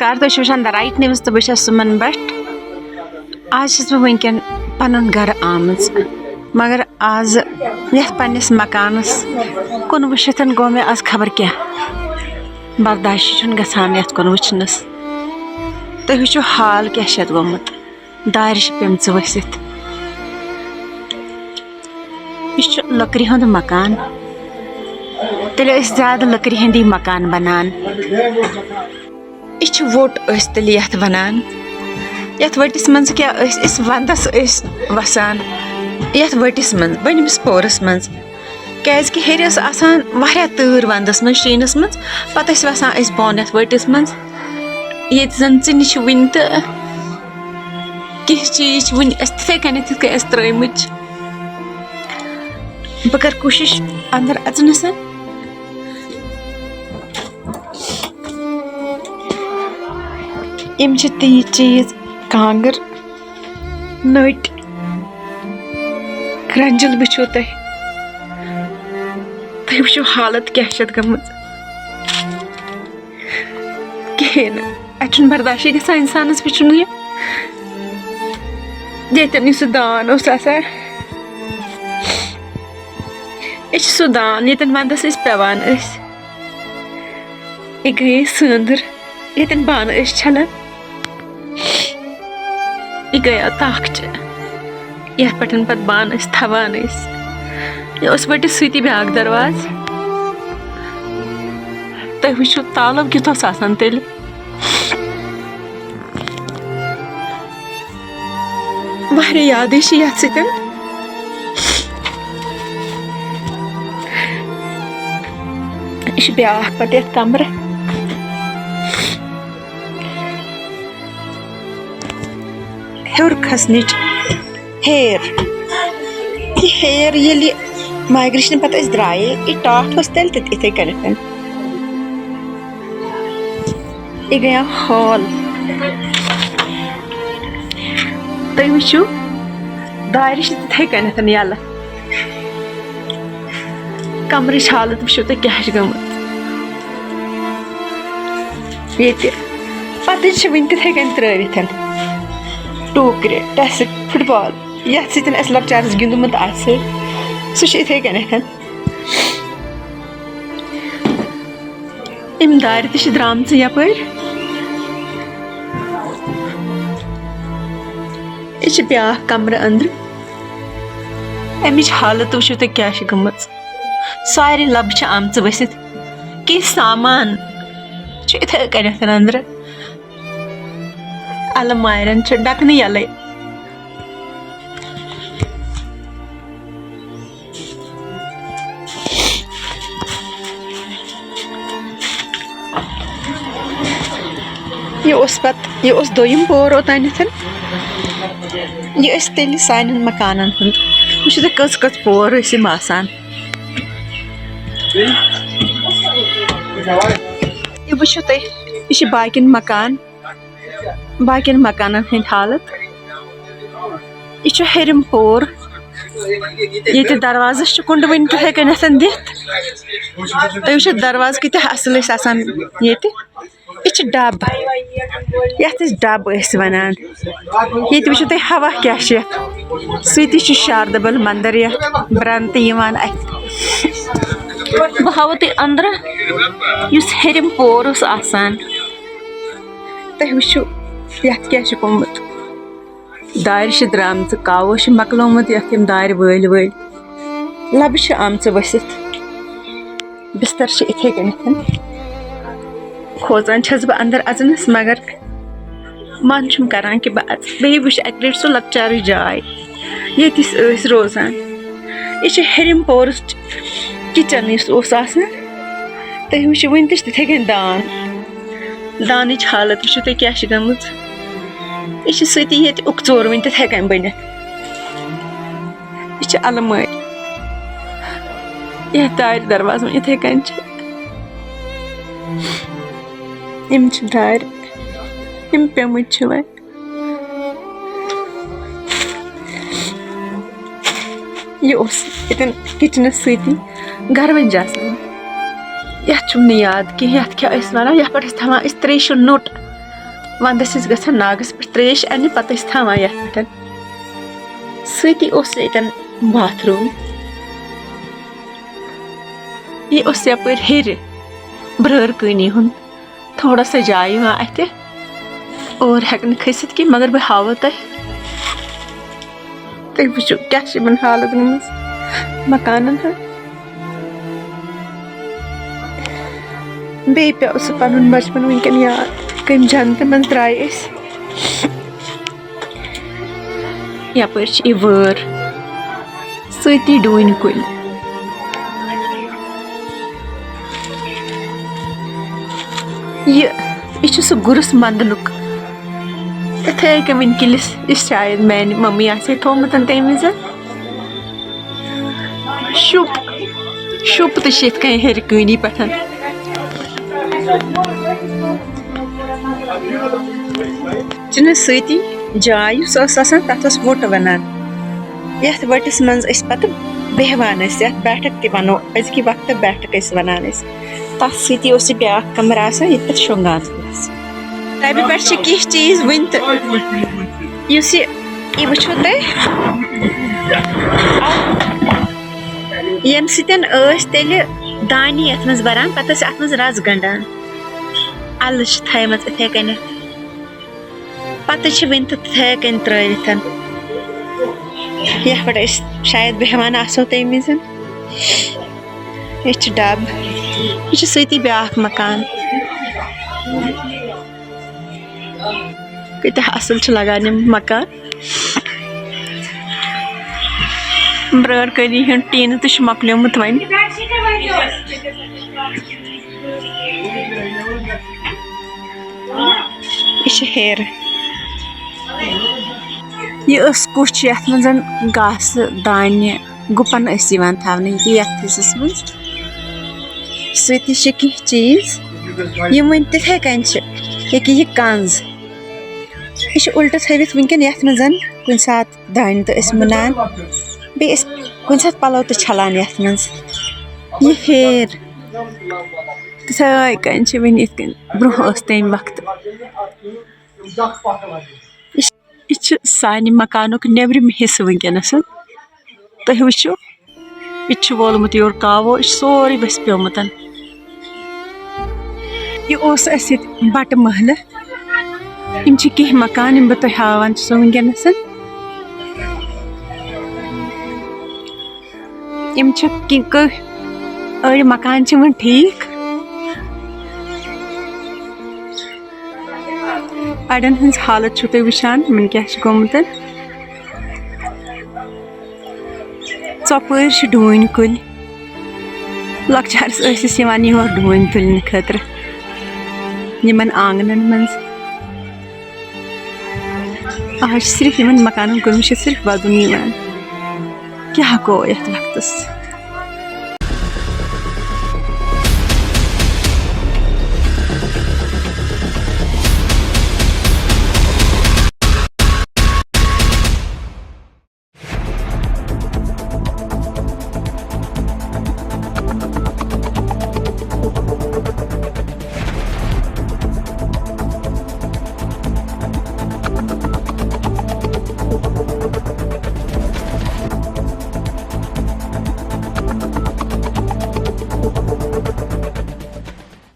नमस्कार तो वुचान the right news तो बस सुमन भट्ट आज वनकन पन गर आमज मगर आज ये पन्निस मकानस कुन वुचितन गो मे आज खबर क्या बर्दाश्त गसान ये कुन वुचनस तो वुचो हाल क्या गोमुत दार पेमच वसित यह लकड़ी हुंद मकान तेल ज्यादा लकड़ी हंदी मकान बनान यह वोट तेल ये बनान यथ वटिस मज क्या वंदस वसान यथ वटिस मज बनिमिस पोरस मज क्या हेर वारिया तूर वंदस मज शीनस मज पत वसान बोन यथ वटिस मज ये जन चिन वन तो कह चीज वन तिथे कन त्रमिच बह कर कोशिश अंदर अचनस यम ती चीज कांगर नट क्रंजल वो तुम वो हालत क्या गम कहें अन बर्दाश्त ग इंसानस वो ये सह दान यह सह दान ये वंदस पेवान यह गई सदर ये बान छलान यह गया ताख ये पे बान थवान यह वटिस सी ब्याक दरवाज तुम वो तालब कुथ तेल वारिया याद ये सतन यह ब्याक पे कमर हेर खसन हेर ये माइग्रेशन पे द्राये यह टाठ तेल इथे कन यह गया हॉल तुम वो दार तिथे कन यल कमर हालत वो तुम क्या गमत ये पे वन तिथे कन त्रवित टोकर टस्क फुटबॉल ये सत लकचारस गिंदमुत सह इथे कन यम दार द्राम यपर यह ब्याक कमर अंदर अमिच हालत वो तुम क्या गम सारे लब आमच वसित कह सामान इथे कन अंदर अलमारन डकन यल यह दोयम पोर ओतान यह तेल सान मकान वो कस पोर आसान यह वो तुम बाकिन मकान हंद हालत यह हेरम पोर ये दरवाजस कुंड वन तिथे कन दिथ तुम वो दरवाज कत असल ये डब यथ डब वनान ये वो तुम हवा क्या सह शारदबल मंदिर ये ब्रंत बह हाव तुम अंदर हेरम पोर आसान तुम वो क्या गोमुत दार द्राम कावो मकलोमुत यम दार वल लब आमच वसित बिस्तर इथे कन खोजान बह अंदर अचनस मगर मन करान कि बह बे वो अक सह लकचार जाय ये रोजान यह हेरम पोर किचन तुम वो वन तिथे कन दान हालत वो तुम क्या गम यह सती ये उकचोर वन तिथे कन बन यह अलमारी यह दार दरवाज इथे कन यम दार यम पेमुत वन यह किचनस सती गर्वंज यह याद कि क्या वन ये पे त्रेश नोट वंदस गसान नागस पे त्रेश अन्य पत थवान ये सती यन बाथरूम यह यपर हेर ब्रर कनी हुन थोड़ा सा जाय अत और हेक खसित कि मगर बह हाव तुम वो क्या हालत गई मकान बे पे सह पन बचपन वनकन याद कम जन्नत मन द्राय यपर वर सती डून कुल यह सह गुरस मंद लुक इथे कन वनकिलिस शायद मान मम्मी थोमुत तम विज शुप तो हेर कनी पे सती जाय तथ वोट वनान यथ वटिस मज पे बेहवान बैठक तनो अजक वक्त बैठक वनान तथ सती ब्या कमर ये पे शुंगान तबे पे कह चीज वन तो वो तुम यम सतन तेल दानी ये मज बरान पे अत मज रज गंडान अल थम इथे कन पे वन तो थे कन त्रवित ये पे शायद बेहवान आसो तम विज ये डब यह सती ब्या मकान कत असल लगान मकान ब्रर कनी हूं टीन तो मकलियोमुत वन यह हेर यह कुछ ये मज घास दान्य गुपन थवन ये हिस्सस मज सती कह चीज यम वन तिथे कन यह कंज यह उल्ट थवित वनकन ये मज कुन सात दान तो मुनान बे कुन सात पलो तो छलान ये मज यह हेर तिथे कन वन इत ब्रोह तम वक्त यह सान मकानुक नेबरिम हिस्से वनकनस तुम वो यह वोलमुत योर कावो यह सोरे बस प्योमुत यह बट महल यम कह मकान यम बह हावान वनकनस यम अड़ मकान वन ठीक अड़न हज हालत तुम वुचान मन क्या गोमुत चौपर डून कुल लकचारस योर डून तुलने खतर यमन आंगनन मज आज सिर्फ इन मकान कुन सिर्फ वदन क्या गो ये वक्तस।